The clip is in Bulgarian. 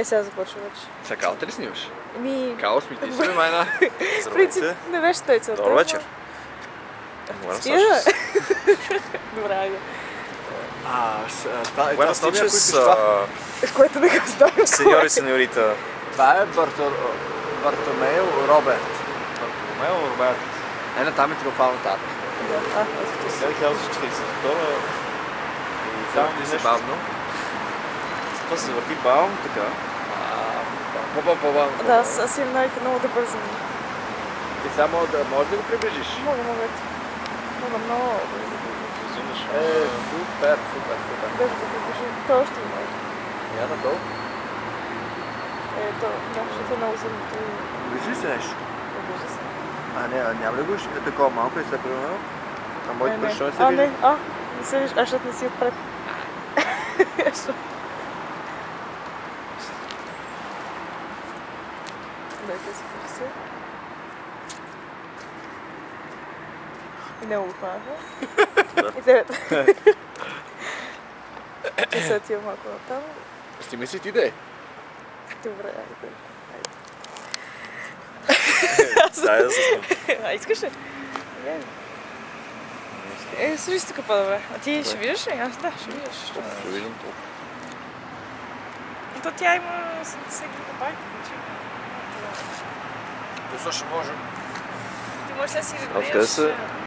Сега започва вече. Сега калата ли снимаш? Као сме ти си, майна. В принцип не беше той целта. Добър вечер. Добре, айде. Buenas noches, Което не го знам. сеньори и сеньорита. Това е Бартомео Роберт. Бартоломео Роберт. Там е триумфална арка. Сега 1042 и там ти си бавно. Това се върти бавно, така. По-бавно. Да, аз имам навика много да бързам. И само можеш да го приближиш? Мога много. Супер. Без да приближи. Той още не може. Я надолу. Защото е много силното. Виждаш ли нещо? Вижда се. Няма ли го такова малко и се примерно? А моите защо не се вижда? Не се вижда, защото не си отпред. Дайте си се. И не го хванаха. И девета. И сега отива малко натам. Снимай си ти да е. Добре, айде. Да, се снимам. Искаш ли? Служи си тук по-добре. А ти ще видиш ли? Аз да, ще видиш. Ще виждам толкова. То тя има всеки капак. То също може. Ти можеш да си Откъде се?